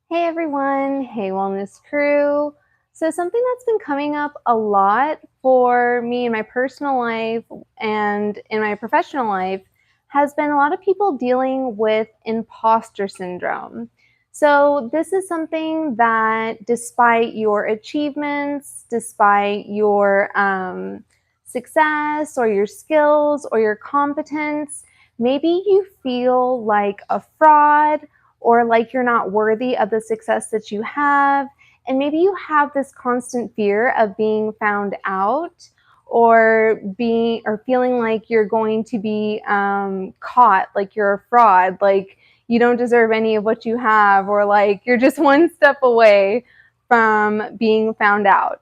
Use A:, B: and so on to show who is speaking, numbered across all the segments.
A: Hey everyone, hey wellness crew. So something that's been coming up a lot for me in my personal life and in my professional life has been a lot of people dealing with imposter syndrome. So this is something that despite your achievements, despite your success or your skills or your competence, maybe you feel like a fraud or like you're not worthy of the success that you have. And maybe you have this constant fear of being found out or feeling like you're going to be caught, like you're a fraud, like you don't deserve any of what you have, or like you're just one step away from being found out.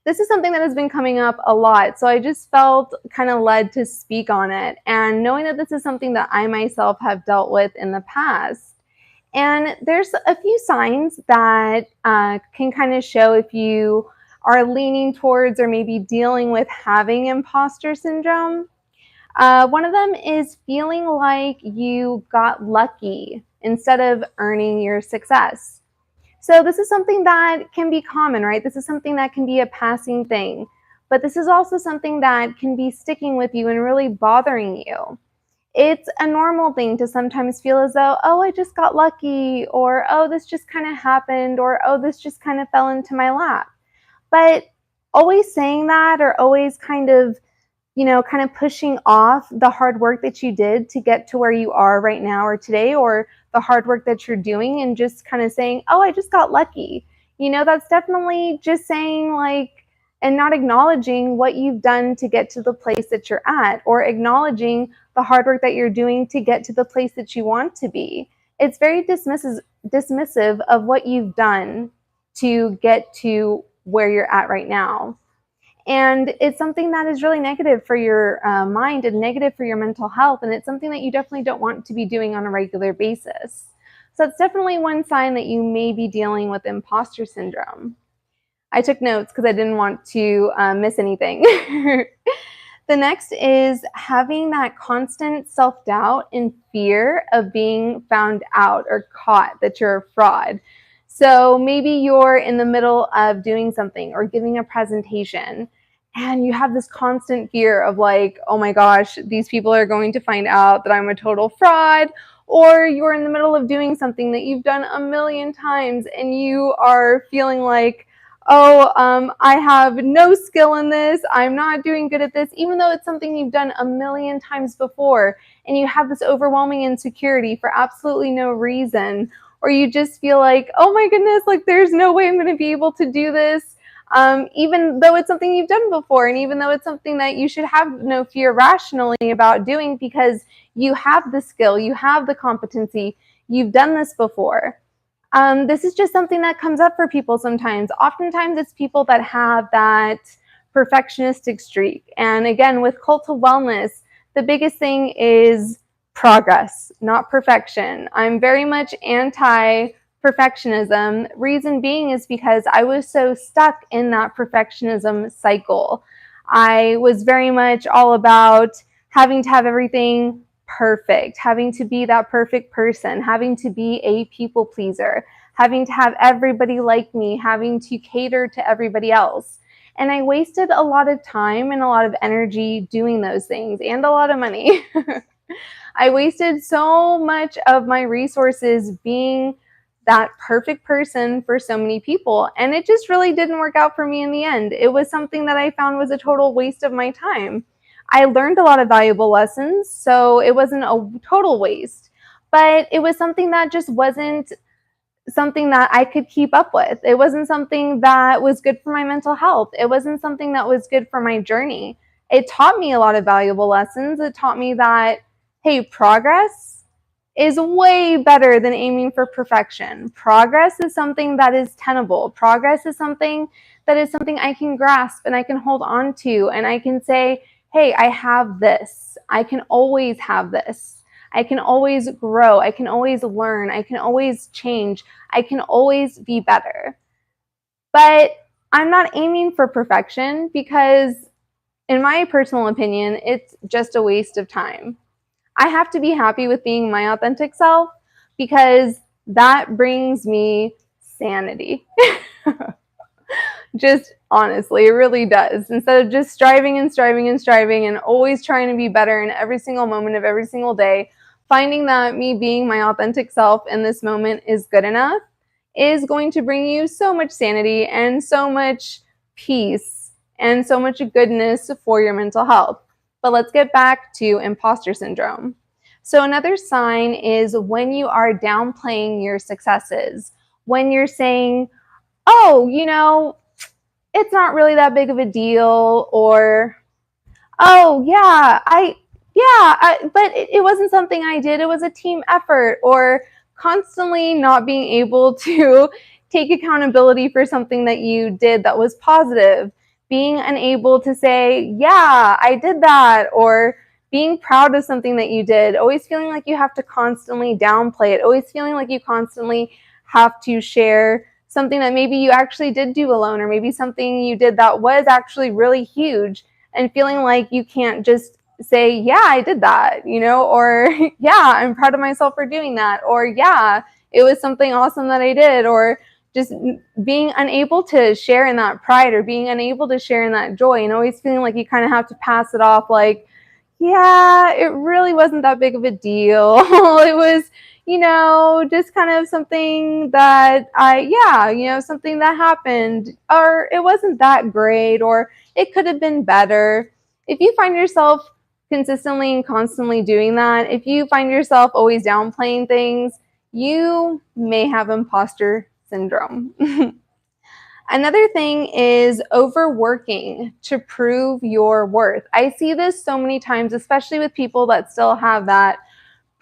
A: This is something that has been coming up a lot, so I just felt kind of led to speak on it. And knowing that this is something that I myself have dealt with in the past, and there's a few signs that can kind of show if you are leaning towards or maybe dealing with having imposter syndrome. One of them is feeling like you got lucky instead of earning your success. So this is something that can be common, right? This is something that can be a passing thing. But this is also something that can be sticking with you and really bothering you. It's a normal thing to sometimes feel as though, oh, I just got lucky, or oh, this just kind of happened, or oh, this just kind of fell into my lap. But always saying that, or always kind of pushing off the hard work that you did to get to where you are right now or today, or the hard work that you're doing, and just kind of saying, oh, I just got lucky. That's definitely just saying like, and not acknowledging what you've done to get to the place that you're at, or acknowledging the hard work that you're doing to get to the place that you want to be. It's very dismissive of what you've done to get to where you're at right now. And it's something that is really negative for your mind and negative for your mental health. And it's something that you definitely don't want to be doing on a regular basis. So it's definitely one sign that you may be dealing with imposter syndrome. I took notes because I didn't want to miss anything. The next is having that constant self-doubt and fear of being found out or caught that you're a fraud. So maybe you're in the middle of doing something or giving a presentation, and you have this constant fear of like, oh my gosh, these people are going to find out that I'm a total fraud. Or you're in the middle of doing something that you've done a million times and you are feeling like, oh, I have no skill in this, I'm not doing good at this, even though it's something you've done a million times before, and you have this overwhelming insecurity for absolutely no reason, or you just feel like, oh my goodness, like there's no way I'm going to be able to do this, even though it's something you've done before, and even though it's something that you should have no fear rationally about doing because you have the skill, you have the competency, you've done this before. This is just something that comes up for people sometimes. Oftentimes it's people that have that perfectionistic streak. And again, with Cult of Wellness, the biggest thing is progress, not perfection. I'm very much anti-perfectionism. Reason being is because I was so stuck in that perfectionism cycle. I was very much all about having to have everything perfect, having to be that perfect person, having to be a people pleaser, having to have everybody like me, having to cater to everybody else. And I wasted a lot of time and a lot of energy doing those things and a lot of money. I wasted so much of my resources being that perfect person for so many people. And it just really didn't work out for me in the end. It was something that I found was a total waste of my time. I learned a lot of valuable lessons, so it wasn't a total waste, but it was something that just wasn't something that I could keep up with. It wasn't something that was good for my mental health. It wasn't something that was good for my journey. It taught me a lot of valuable lessons. It taught me that, hey, progress is way better than aiming for perfection. Progress is something that is tenable. Progress is something I can grasp and I can hold on to, and I can say, hey, I have this. I can always have this. I can always grow. I can always learn. I can always change. I can always be better. But I'm not aiming for perfection because, in my personal opinion, it's just a waste of time. I have to be happy with being my authentic self because that brings me sanity. Just honestly, it really does. Instead of just striving and striving and striving and always trying to be better in every single moment of every single day, finding that me being my authentic self in this moment is good enough is going to bring you so much sanity and so much peace and so much goodness for your mental health. But let's get back to imposter syndrome. So another sign is when you are downplaying your successes, when you're saying, oh, it's not really that big of a deal, or oh but it wasn't something I did, it was a team effort, or constantly not being able to take accountability for something that you did that was positive, being unable to say, yeah, I did that, or being proud of something that you did, always feeling like you have to constantly downplay it, always feeling like you constantly have to share something that maybe you actually did do alone, or maybe something you did that was actually really huge, and feeling like you can't just say, yeah, I did that, or yeah, I'm proud of myself for doing that, or yeah, it was something awesome that I did, or just being unable to share in that pride, or being unable to share in that joy, and always feeling like you kind of have to pass it off like, yeah, it really wasn't that big of a deal. It was, just kind of something that something that happened, or it wasn't that great, or it could have been better. If you find yourself consistently and constantly doing that, if you find yourself always downplaying things, you may have imposter syndrome. Another thing is overworking to prove your worth. I see this so many times, especially with people that still have that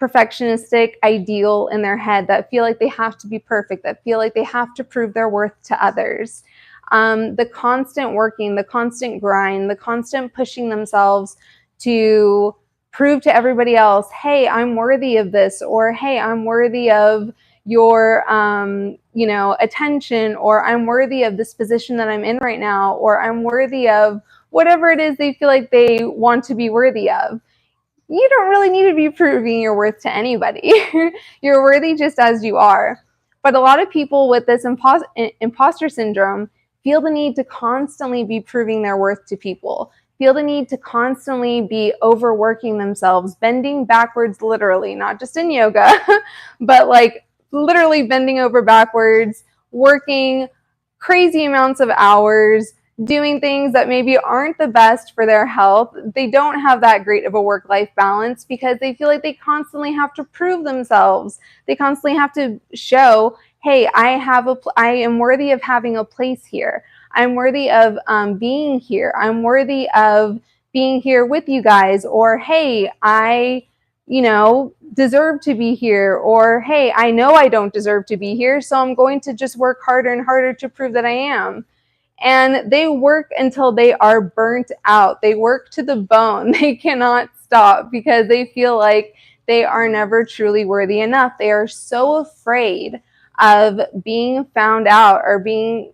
A: perfectionistic ideal in their head, that feel like they have to be perfect, that feel like they have to prove their worth to others. The constant working, the constant grind, the constant pushing themselves to prove to everybody else, hey, I'm worthy of this, or hey, I'm worthy of your attention, or I'm worthy of this position that I'm in right now, or I'm worthy of whatever it is they feel like they want to be worthy of. You don't really need to be proving your worth to anybody. You're worthy just as you are. But a lot of people with this imposter syndrome feel the need to constantly be proving their worth to people, feel the need to constantly be overworking themselves, bending backwards, literally, not just in yoga, but like literally bending over backwards, working crazy amounts of hours, doing things that maybe aren't the best for their health. They don't have that great of a work-life balance because they feel like they constantly have to prove themselves. They constantly have to show, hey, I am worthy of having a place here. I'm worthy of being here. I'm worthy of being here with you guys. Or, hey, I deserve to be here, or hey, I know I don't deserve to be here, so I'm going to just work harder and harder to prove that I am. And they work until they are burnt out. They work to the bone. They cannot stop because they feel like they are never truly worthy enough. They are so afraid of being found out or being,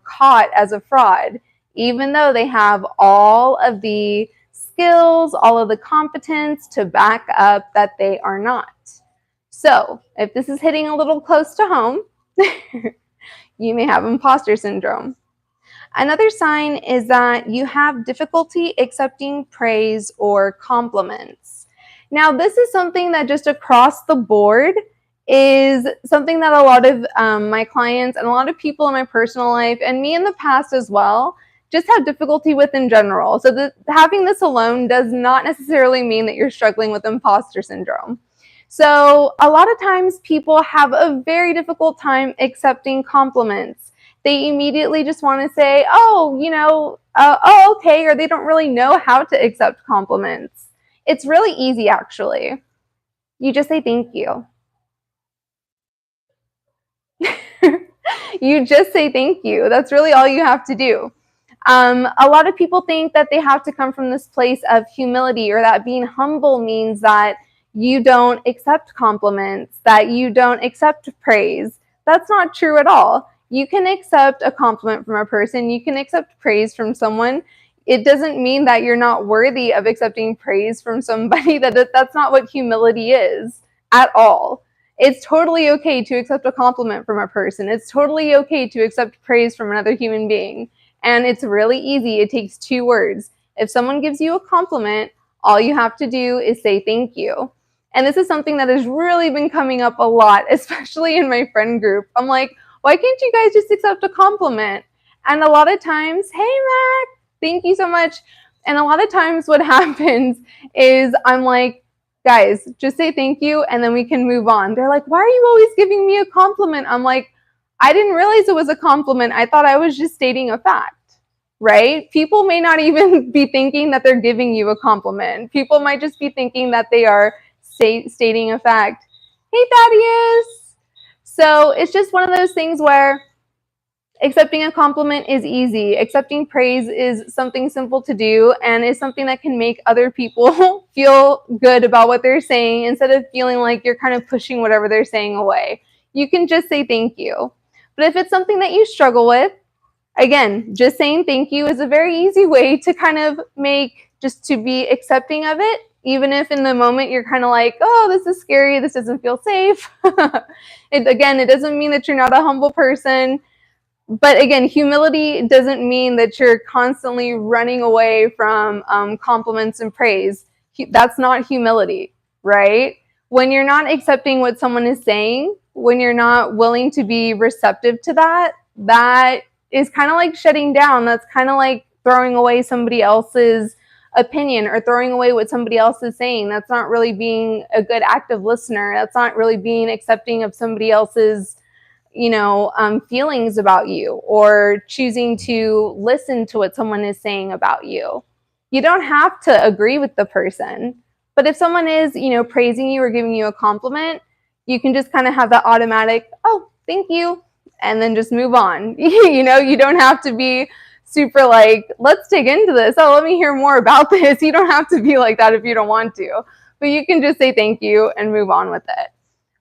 A: caught as a fraud, even though they have all of the skills, all of the competence to back up that they are not. So if this is hitting a little close to home, you may have imposter syndrome. Another sign is that you have difficulty accepting praise or compliments. Now, this is something that just across the board is something that a lot of my clients and a lot of people in my personal life, and me in the past as well, just have difficulty with in general. So having this alone does not necessarily mean that you're struggling with imposter syndrome. So a lot of times people have a very difficult time accepting compliments. They immediately just want to say, oh, okay, or they don't really know how to accept compliments. It's really easy, actually. You just say thank you. You just say thank you. That's really all you have to do. A lot of people think that they have to come from this place of humility, or that being humble means that you don't accept compliments, that you don't accept praise. That's not true at all. You can accept a compliment from a person. You can accept praise from someone. It doesn't mean that you're not worthy of accepting praise from somebody. That's not what humility is at all. It's totally okay to accept a compliment from a person. It's totally okay to accept praise from another human being. And it's really easy. It takes 2 words. If someone gives you a compliment, all you have to do is say thank you. And this is something that has really been coming up a lot, especially in my friend group. I'm like, why can't you guys just accept a compliment? And a lot of times, hey, Mac, thank you so much. And a lot of times what happens is I'm like, guys, just say thank you and then we can move on. They're like, why are you always giving me a compliment? I'm like, I didn't realize it was a compliment. I thought I was just stating a fact, right? People may not even be thinking that they're giving you a compliment. People might just be thinking that they are stating a fact. Hey, Thaddeus. So it's just one of those things where accepting a compliment is easy. Accepting praise is something simple to do and is something that can make other people feel good about what they're saying instead of feeling like you're kind of pushing whatever they're saying away. You can just say thank you. But if it's something that you struggle with, again, just saying thank you is a very easy way to kind of just to be accepting of it, even if in the moment you're kind of like, oh, this is scary, this doesn't feel safe. It doesn't mean that you're not a humble person. But again, humility doesn't mean that you're constantly running away from compliments and praise. That's not humility, right? When you're not accepting what someone is saying, when you're not willing to be receptive to that, that is kind of like shutting down. That's kind of like throwing away somebody else's opinion or throwing away what somebody else is saying. That's not really being a good active listener. That's not really being accepting of somebody else's feelings about you or choosing to listen to what someone is saying about you. You don't have to agree with the person, but if someone is, praising you or giving you a compliment, you can just kind of have that automatic, oh, thank you, and then just move on. You don't have to be super like, let's dig into this. Oh, let me hear more about this. You don't have to be like that if you don't want to, but you can just say thank you and move on with it.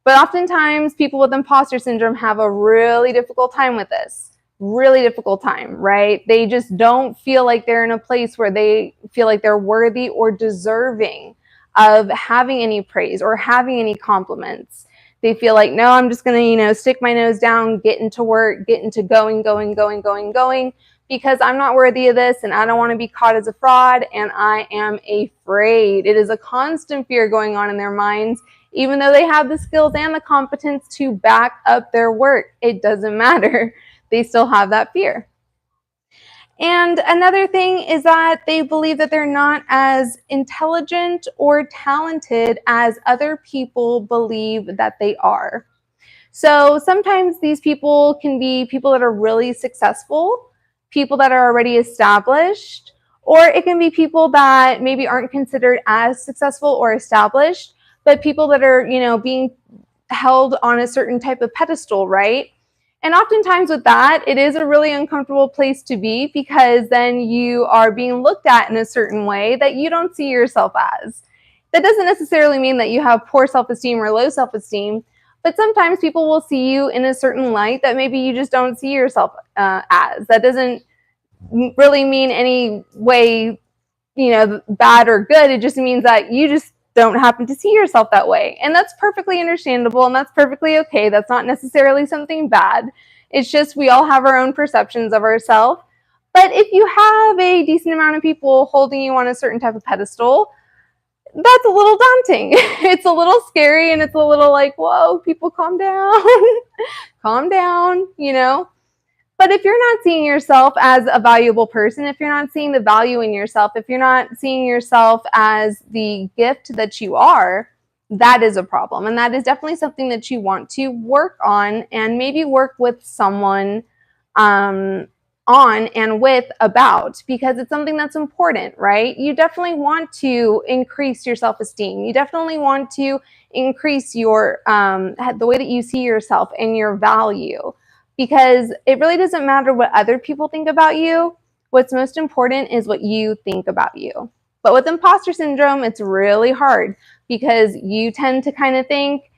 A: But oftentimes people with imposter syndrome have a really difficult time with this. Really difficult time, right? They just don't feel like they're in a place where they feel like they're worthy or deserving of having any praise or having any compliments. They feel like, no, I'm just going to, stick my nose down, get into work, get into going, because I'm not worthy of this and I don't want to be caught as a fraud and I am afraid. It is a constant fear going on in their minds. Even though they have the skills and the competence to back up their work, it doesn't matter. They still have that fear. And another thing is that they believe that they're not as intelligent or talented as other people believe that they are. So sometimes these people can be people that are really successful, people that are already established, or it can be people that maybe aren't considered as successful or established, but people that are, being held on a certain type of pedestal, right? And oftentimes with that, it is a really uncomfortable place to be because then you are being looked at in a certain way that you don't see yourself as. That doesn't necessarily mean that you have poor self-esteem or low self-esteem, but sometimes people will see you in a certain light that maybe you just don't see yourself as. That doesn't really mean any way, bad or good. It just means that you just don't happen to see yourself that way. And that's perfectly understandable and that's perfectly okay. That's not necessarily something bad. It's just we all have our own perceptions of ourselves. But if you have a decent amount of people holding you on a certain type of pedestal, that's a little daunting. It's a little scary and it's a little like, whoa, people calm down. Calm down, But if you're not seeing yourself as a valuable person, if you're not seeing the value in yourself, if you're not seeing yourself as the gift that you are, that is a problem. And that is definitely something that you want to work on and maybe work with someone on and with about, because it's something that's important, right? You definitely want to increase your self-esteem. You definitely want to increase your the way that you see yourself and your value. Because it really doesn't matter what other people think about you. What's most important is what you think about you. But with imposter syndrome, it's really hard because you tend to kind of think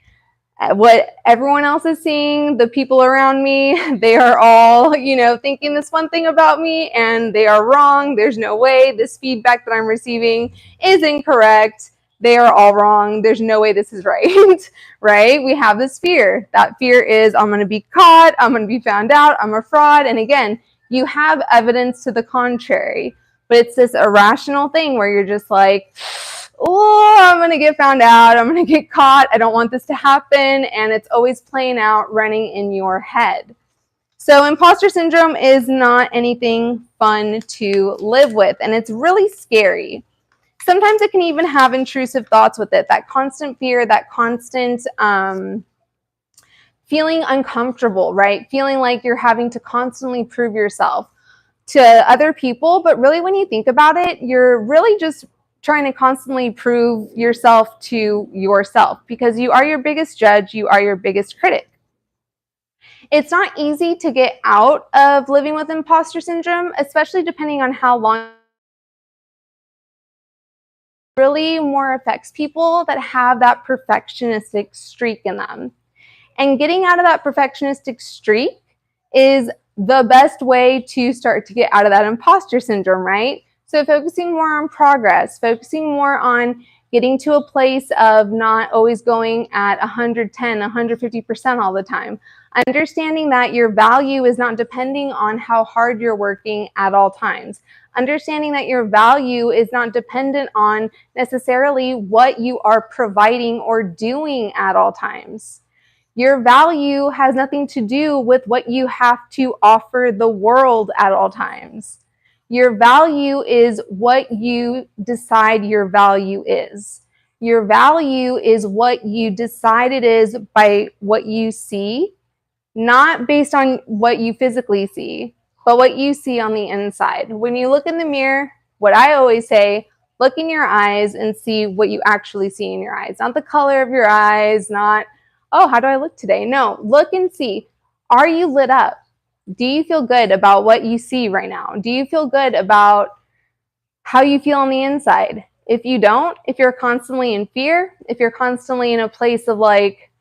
A: what everyone else is seeing, the people around me, they are all, thinking this one thing about me and they are wrong. There's no way. This feedback that I'm receiving is incorrect. they are all wrong. There's no way this is right, right? We have this fear. That fear is, I'm going to be caught. I'm going to be found out. I'm a fraud. And again, you have evidence to the contrary, but it's this irrational thing where you're just like, oh, I'm going to get found out. I'm going to get caught. I don't want this to happen. And it's always playing out, running in your head. So imposter syndrome is not anything fun to live with, and it's really scary. Sometimes it can even have intrusive thoughts with it, that constant fear, that constant feeling uncomfortable, right? Feeling like you're having to constantly prove yourself to other people. But really, when you think about it, you're really just trying to constantly prove yourself to yourself, because you are your biggest judge, you are your biggest critic. It's not easy to get out of living with imposter syndrome, especially depending on how long. It really more affects people that have that perfectionistic streak in them. And getting out of that perfectionistic streak is the best way to start to get out of that imposter syndrome, right? So focusing more on progress, focusing more on getting to a place of not always going at 110, 150% all the time. Understanding that your value is not depending on how hard you're working at all times. Understanding that your value is not dependent on necessarily what you are providing or doing at all times. Your value has nothing to do with what you have to offer the world at all times. Your value is what you decide your value is. Your value is what you decide it is by what you see, not based on what you physically see, but what you see on the inside. When you look in the mirror, what I always say, look in your eyes and see what you actually see in your eyes. Not the color of your eyes, not, oh, how do I look today? No, look and see. Are you lit up? Do you feel good about what you see right now? Do you feel good about how you feel on the inside? If you don't, if you're constantly in fear, if you're constantly in a place of like,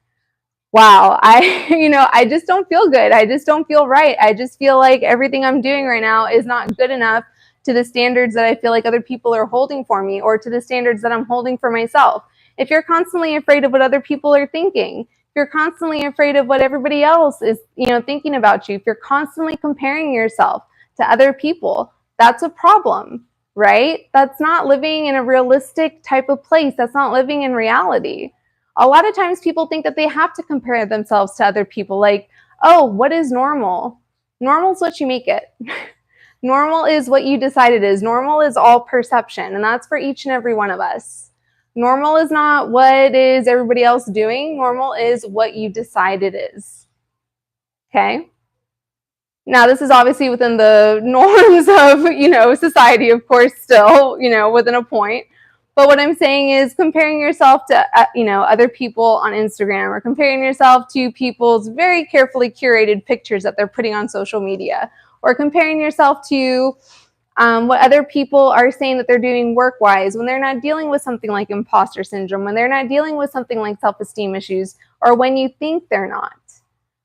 A: wow, I just don't feel good. I just don't feel right. I just feel like everything I'm doing right now is not good enough to the standards that I feel like other people are holding for me, or to the standards that I'm holding for myself. If you're constantly afraid of what other people are thinking, if you're constantly afraid of what everybody else is, thinking about you, if you're constantly comparing yourself to other people, that's a problem, right? That's not living in a realistic type of place. That's not living in reality. A lot of times people think that they have to compare themselves to other people. Like, oh, what is normal? Normal is what you make it. Normal is what you decide it is. Normal is all perception, and that's for each and every one of us. Normal is not what is everybody else doing. Normal is what you decide it is. Okay? Now, this is obviously within the norms of, society, of course, still, within a point. But what I'm saying is comparing yourself to, other people on Instagram, or comparing yourself to people's very carefully curated pictures that they're putting on social media, or comparing yourself to what other people are saying that they're doing work-wise when they're not dealing with something like imposter syndrome, when they're not dealing with something like self-esteem issues, or when you think they're not.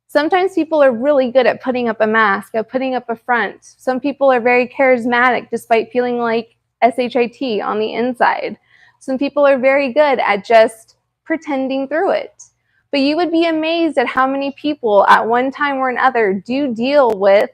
A: Sometimes people are really good at putting up a mask, at putting up a front. Some people are very charismatic despite feeling like SHIT on the inside. Some people are very good at just pretending through it. But you would be amazed at how many people at one time or another do deal with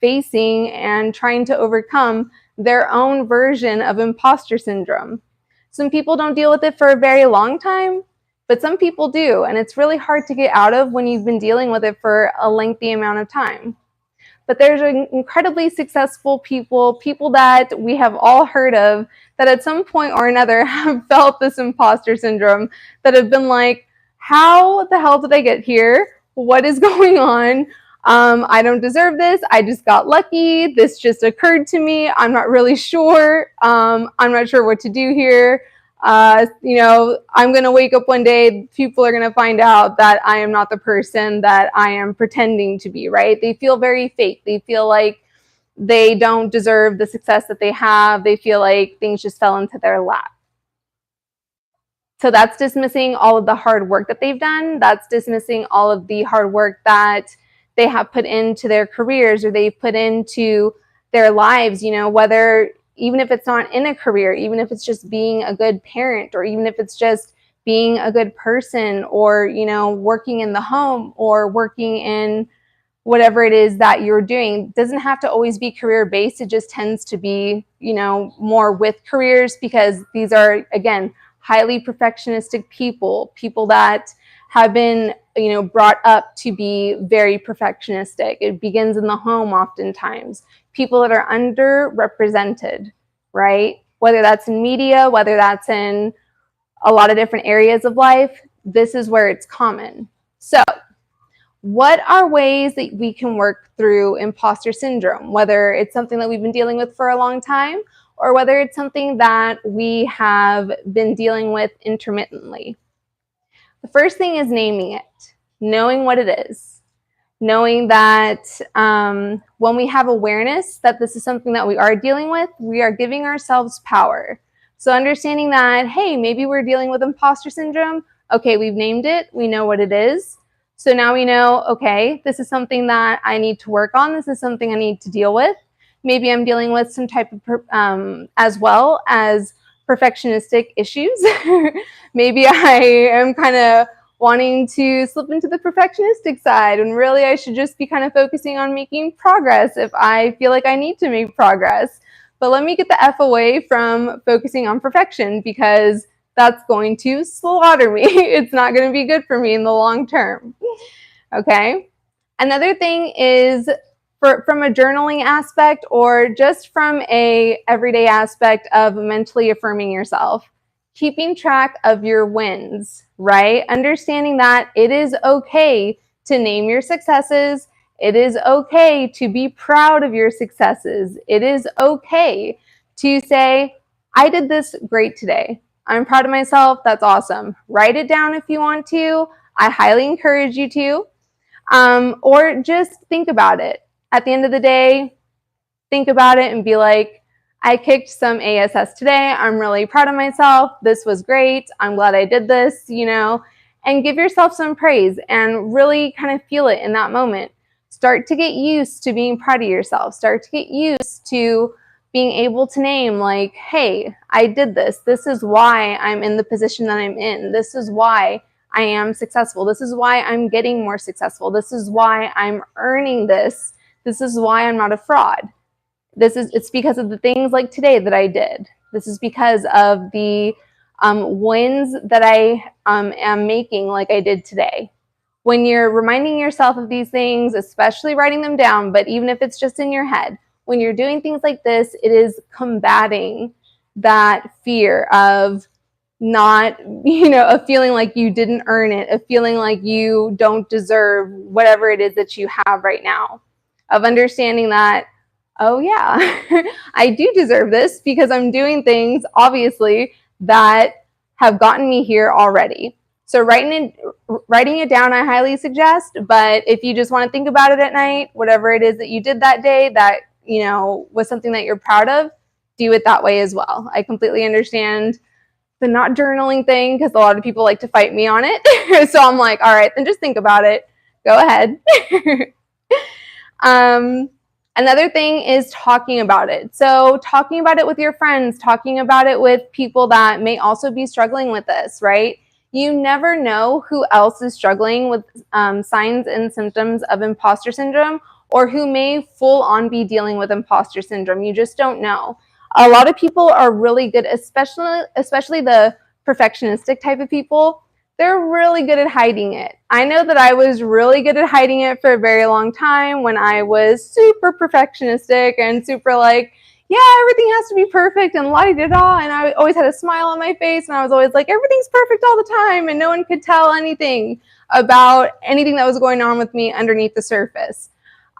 A: facing and trying to overcome their own version of imposter syndrome. Some people don't deal with it for a very long time, but some people do, and it's really hard to get out of when you've been dealing with it for a lengthy amount of time. But there's incredibly successful people that we have all heard of, that at some point or another have felt this imposter syndrome, that have been like, how the hell did I get here? What is going on? I don't deserve this. I just got lucky. This just occurred to me. I'm not really sure. I'm not sure what to do here. I'm going to wake up one day, people are going to find out that I am not the person that I am pretending to be, right? They feel very fake. They feel like they don't deserve the success that they have. They feel like things just fell into their lap. So that's dismissing all of the hard work that they've done. That's dismissing all of the hard work that they have put into their careers, or they've put into their lives, whether even if it's not in a career, even if it's just being a good parent, or even if it's just being a good person, or, you know, working in the home, or working in whatever it is that you're doing. It doesn't have to always be career based. It just tends to be, you know, more with careers, because these are, again, highly perfectionistic people that have been, you know, brought up to be very perfectionistic. It begins in the home oftentimes. People that are underrepresented, right? Whether that's in media, whether that's in a lot of different areas of life, this is where it's common. So what are ways that we can work through imposter syndrome, whether it's something that we've been dealing with for a long time, or whether it's something that we have been dealing with intermittently? The first thing is naming it, knowing what it is, knowing that when we have awareness that this is something that we are dealing with, we are giving ourselves power. So understanding that, hey, maybe we're dealing with imposter syndrome. Okay, we've named it. We know what it is. So now we know, okay, this is something that I need to work on. This is something I need to deal with. Maybe I'm dealing with some type of, as well as perfectionistic issues. Maybe I am kind of wanting to slip into the perfectionistic side, and really I should just be kind of focusing on making progress if I feel like I need to make progress. But let me get the F away from focusing on perfection, because that's going to slaughter me. It's not going to be good for me in the long term. Okay. Another thing is from a journaling aspect, or just from a everyday aspect of mentally affirming yourself, keeping track of your wins, right? Understanding that it is okay to name your successes. It is okay to be proud of your successes. It is okay to say, I did this great today. I'm proud of myself. That's awesome. Write it down if you want to. I highly encourage you to. Or just think about it. At the end of the day, think about it and be like, I kicked some ASS today. I'm really proud of myself. This was great. I'm glad I did this, you know, and give yourself some praise and really kind of feel it in that moment. Start to get used to being proud of yourself. Start to get used to being able to name, like, hey, I did this. This is why I'm in the position that I'm in. This is why I am successful. This is why I'm getting more successful. This is why I'm earning this. This is why I'm not a fraud. It's because of the things like today that I did. This is because of the wins that I am making, like I did today. When you're reminding yourself of these things, especially writing them down, but even if it's just in your head, when you're doing things like this, it is combating that fear of not, you know, a feeling like you didn't earn it, a feeling like you don't deserve whatever it is that you have right now, of understanding that, oh yeah, I do deserve this because I'm doing things, obviously, that have gotten me here already. So writing it down, I highly suggest, but if you just want to think about it at night, whatever it is that you did that day that, you know, was something that you're proud of, do it that way as well. I completely understand the not journaling thing, because a lot of people like to fight me on it. So I'm like, all right, then just think about it. Go ahead. Another thing is talking about it. So talking about it with your friends, talking about it with people that may also be struggling with this, right? You never know who else is struggling with signs and symptoms of imposter syndrome, or who may full on be dealing with imposter syndrome. You just don't know. A lot of people are really good, especially the perfectionistic type of people. They're really good at hiding it. I know that I was really good at hiding it for a very long time when I was super perfectionistic and super like, yeah, everything has to be perfect and la-di-da-da, and I always had a smile on my face, and I was always like, everything's perfect all the time, and no one could tell anything about anything that was going on with me underneath the surface.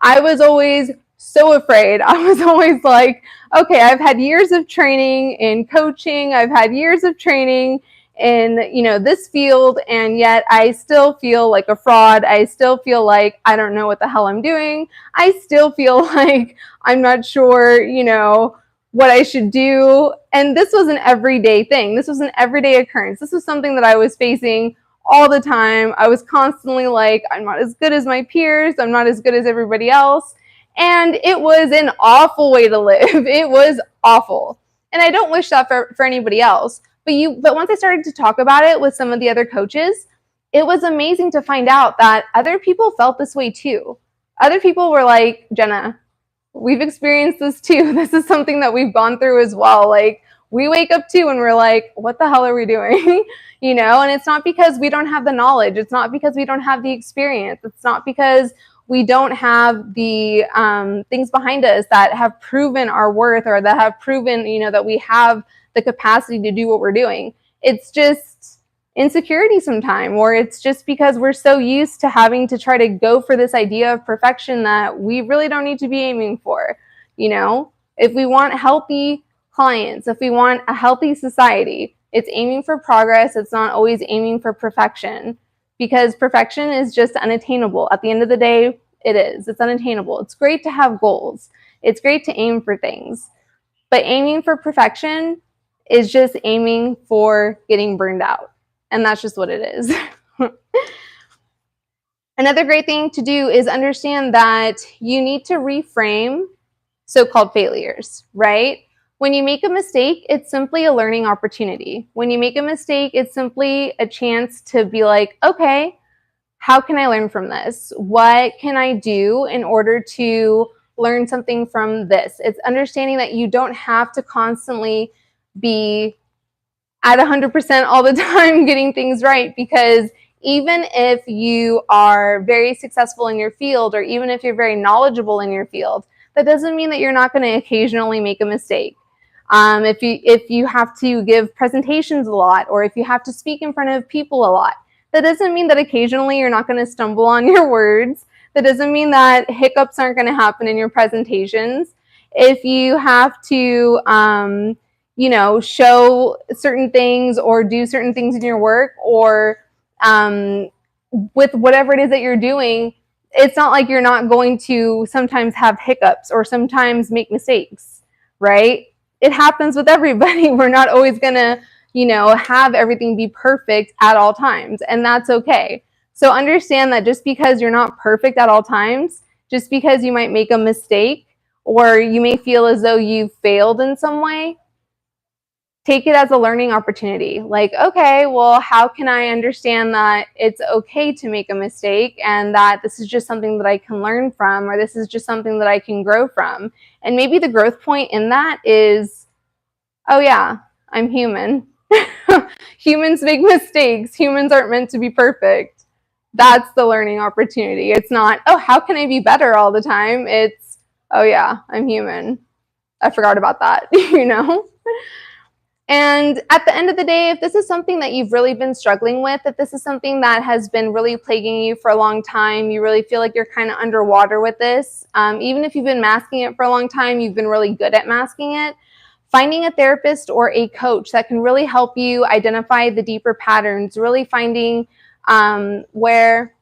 A: I was always so afraid. I was always like, okay, I've had years of training in coaching. I've had years of training in, you know, this field, and yet I still feel like a fraud. I still feel like I don't know what the hell I'm doing. I still feel like I'm not sure, you know, what I should do. And this was an everyday thing. This was an everyday occurrence. This was something that I was facing all the time. I was constantly like, I'm not as good as my peers. I'm not as good as everybody else. And it was an awful way to live. It was awful. And I don't wish that for anybody else. But once I started to talk about it with some of the other coaches, it was amazing to find out that other people felt this way too. Other people were like, Jenna, we've experienced this too. This is something that we've gone through as well. Like, we wake up too and we're like, what the hell are we doing? You know, and it's not because we don't have the knowledge. It's not because we don't have the experience. It's not because we don't have the things behind us that have proven our worth or that have proven, you know, that we have the capacity to do what we're doing. It's just insecurity sometimes, or it's just because we're so used to having to try to go for this idea of perfection that we really don't need to be aiming for. You know, if we want healthy clients, if we want a healthy society, it's aiming for progress. It's not always aiming for perfection, because perfection is just unattainable. At the end of the day, it's unattainable. It's great to have goals. It's great to aim for things, but aiming for perfection is just aiming for getting burned out. And that's just what it is. Another great thing to do is understand that you need to reframe so-called failures, right? When you make a mistake, it's simply a learning opportunity. When you make a mistake, it's simply a chance to be like, okay, how can I learn from this? What can I do in order to learn something from this? It's understanding that you don't have to constantly be at 100% all the time getting things right, because even if you are very successful in your field, or even if you're very knowledgeable in your field, that doesn't mean that you're not going to occasionally make a mistake. If you have to give presentations a lot, or if you have to speak in front of people a lot, that doesn't mean that occasionally you're not going to stumble on your words. That doesn't mean that hiccups aren't going to happen in your presentations. If you have to you know, show certain things or do certain things in your work, or with whatever it is that you're doing, it's not like you're not going to sometimes have hiccups or sometimes make mistakes, right? It happens with everybody. We're not always going to, you know, have everything be perfect at all times, and that's okay. So understand that just because you're not perfect at all times, just because you might make a mistake or you may feel as though you failed in some way, take it as a learning opportunity. Like, okay, well, how can I understand that it's okay to make a mistake, and that this is just something that I can learn from, or this is just something that I can grow from? And maybe the growth point in that is, oh yeah, I'm human. Humans make mistakes. Humans aren't meant to be perfect. That's the learning opportunity. It's not, oh, how can I be better all the time? It's, oh yeah, I'm human. I forgot about that, you know? And at the end of the day, if this is something that you've really been struggling with, if this is something that has been really plaguing you for a long time, you really feel like you're kind of underwater with this, even if you've been masking it for a long time, you've been really good at masking it, finding a therapist or a coach that can really help you identify the deeper patterns, really finding where,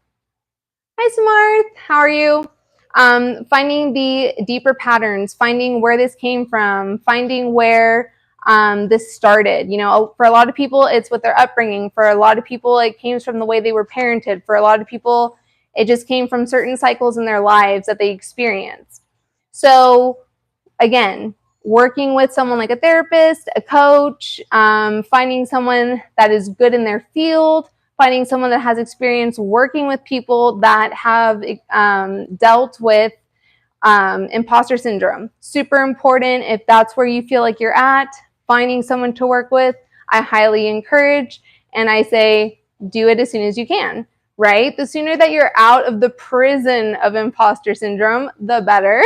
A: hi Samarth, how are you? Finding the deeper patterns, finding where this came from, finding where this started. You know, for a lot of people, it's with their upbringing. For a lot of people, it came from the way they were parented. For a lot of people, it just came from certain cycles in their lives that they experienced. So again, working with someone like a therapist, a coach, finding someone that is good in their field, finding someone that has experience working with people that have dealt with imposter syndrome. Super important. If that's where you feel like you're at, finding someone to work with, I highly encourage, and I say do it as soon as you can, right? The sooner that you're out of the prison of imposter syndrome, the better.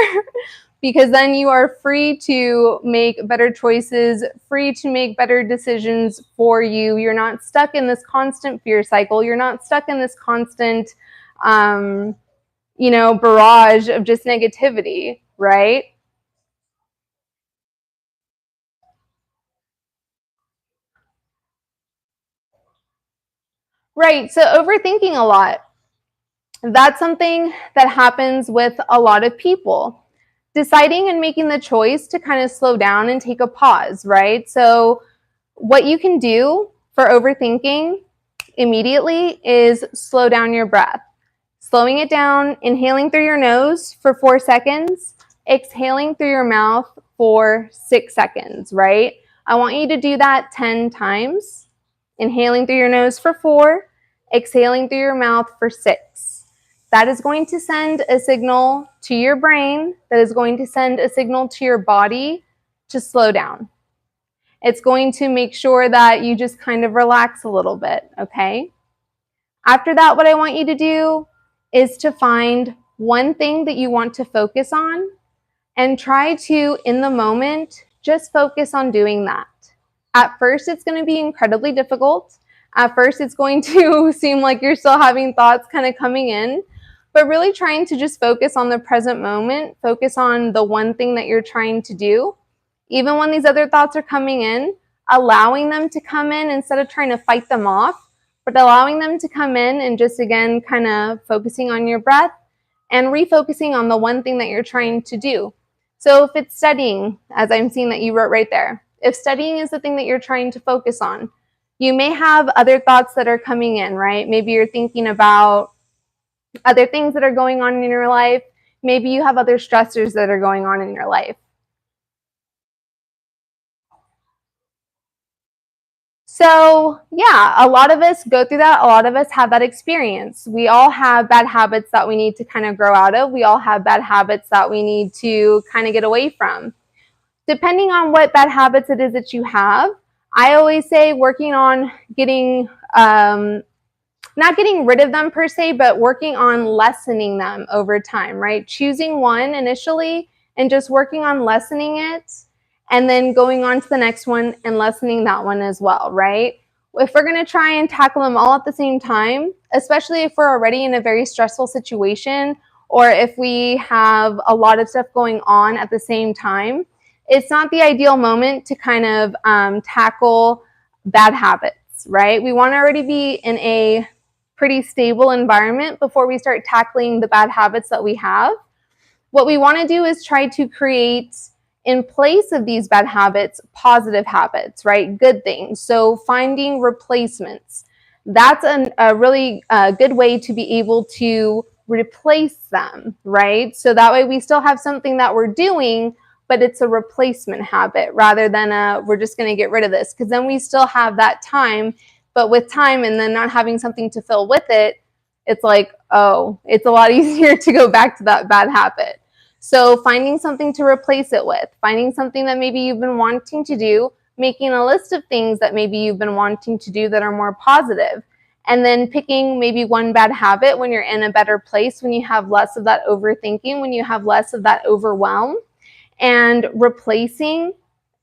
A: Because then you are free to make better choices, free to make better decisions for you. You're not stuck in this constant fear cycle. You're not stuck in this constant, you know, barrage of just negativity, right? Right. So overthinking a lot. That's something that happens with a lot of people. Deciding and making the choice to kind of slow down and take a pause, right? So what you can do for overthinking immediately is slow down your breath. Slowing it down, inhaling through your nose for 4 seconds, exhaling through your mouth for 6 seconds, right? I want you to do that 10 times. Inhaling through your nose for 4, exhaling through your mouth for 6. That is going to send a signal to your brain, that is going to send a signal to your body to slow down. It's going to make sure that you just kind of relax a little bit, okay? After that, what I want you to do is to find one thing that you want to focus on and try to, in the moment, just focus on doing that. At first, it's going to be incredibly difficult. At first, it's going to seem like you're still having thoughts kind of coming in, but really trying to just focus on the present moment, focus on the one thing that you're trying to do. Even when these other thoughts are coming in, allowing them to come in instead of trying to fight them off, but allowing them to come in and just, again, kind of focusing on your breath and refocusing on the one thing that you're trying to do. So if it's studying, as I'm seeing that you wrote right there, if studying is the thing that you're trying to focus on, you may have other thoughts that are coming in, right? Maybe you're thinking about other things that are going on in your life. Maybe you have other stressors that are going on in your life. So yeah, a lot of us go through that. A lot of us have that experience. We all have bad habits that we need to kind of grow out of. We all have bad habits that we need to kind of get away from. Depending on what bad habits it is that you have, I always say working on getting, not getting rid of them per se, but working on lessening them over time, right? Choosing one initially and just working on lessening it, and then going on to the next one and lessening that one as well, right? If we're going to try and tackle them all at the same time, especially if we're already in a very stressful situation, or if we have a lot of stuff going on at the same time, it's not the ideal moment to kind of tackle bad habits, right? We want to already be in a pretty stable environment before we start tackling the bad habits that we have. What we want to do is try to create, in place of these bad habits, positive habits, right? Good things. So finding replacements. That's a really good way to be able to replace them, right? So that way we still have something that we're doing, but it's a replacement habit rather than we're just going to get rid of this, because then we still have that time. But with time and then not having something to fill with it, it's like, oh, it's a lot easier to go back to that bad habit. So finding something to replace it with, finding something that maybe you've been wanting to do, making a list of things that maybe you've been wanting to do that are more positive, and then picking maybe one bad habit when you're in a better place, when you have less of that overthinking, when you have less of that overwhelm, and replacing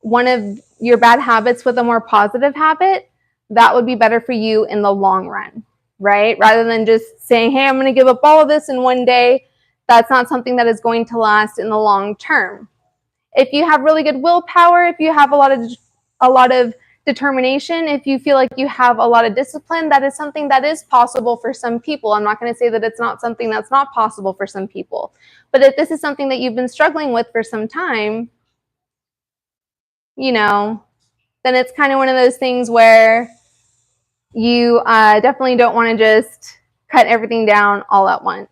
A: one of your bad habits with a more positive habit. That would be better for you in the long run, right? Rather than just saying, hey, I'm going to give up all of this in one day. That's not something that is going to last in the long term. If you have really good willpower, if you have a lot of determination, if you feel like you have a lot of discipline, that is something that is possible for some people. I'm not going to say that it's not something that's not possible for some people. But if this is something that you've been struggling with for some time, then it's kind of one of those things where you definitely don't want to just cut everything down all at once.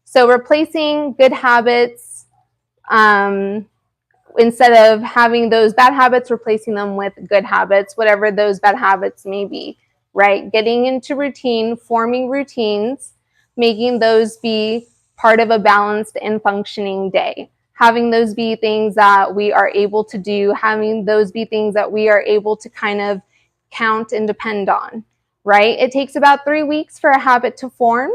A: So replacing good habits, instead of having those bad habits, replacing them with good habits, whatever those bad habits may be, right? Getting into routine, forming routines, making those be part of a balanced and functioning day. Having those be things that we are able to do, having those be things that we are able to kind of count and depend on, right? It takes about 3 weeks for a habit to form.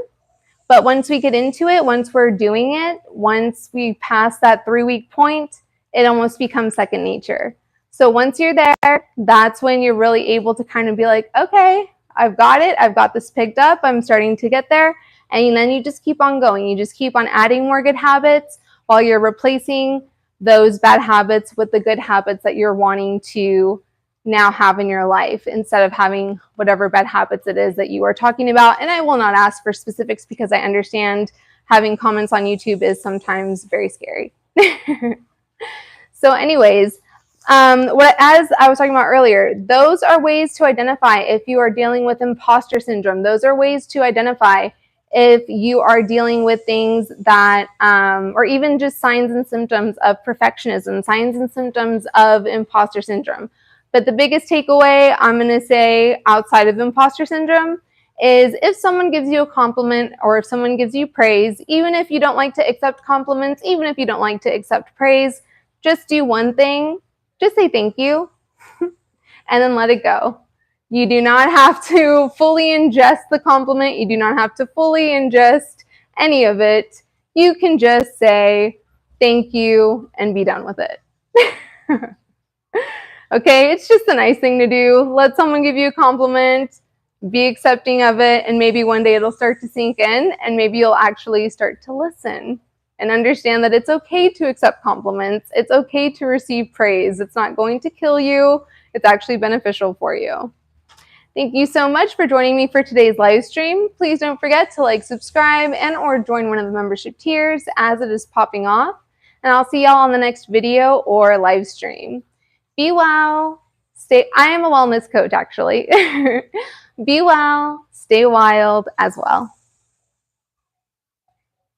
A: But once we get into it, once we're doing it, once we pass that 3-week point, it almost becomes second nature. So once you're there, that's when you're really able to kind of be like, okay, I've got it. I've got this picked up. I'm starting to get there. And then you just keep on going. You just keep on adding more good habits while you're replacing those bad habits with the good habits that you're wanting to now have in your life, instead of having whatever bad habits it is that you are talking about. And I will not ask for specifics because I understand having comments on YouTube is sometimes very scary. So anyways, as I was talking about earlier, those are ways to identify if you are dealing with imposter syndrome. Those are ways to identify if you are dealing with things that, or even just signs and symptoms of perfectionism, signs and symptoms of imposter syndrome. But the biggest takeaway I'm going to say outside of imposter syndrome is if someone gives you a compliment or if someone gives you praise, even if you don't like to accept compliments, even if you don't like to accept praise, just do one thing. Just say thank you and then let it go. You do not have to fully ingest the compliment. You do not have to fully ingest any of it. You can just say thank you and be done with it. Okay, it's just a nice thing to do. Let someone give you a compliment, be accepting of it, and maybe one day it'll start to sink in, and maybe you'll actually start to listen and understand that it's okay to accept compliments. It's okay to receive praise. It's not going to kill you. It's actually beneficial for you. Thank you so much for joining me for today's live stream. Please don't forget to like, subscribe, and or join one of the membership tiers as it is popping off. And I'll see y'all on the next video or live stream. Be well. I am a wellness coach, actually. Be well, stay wild as well.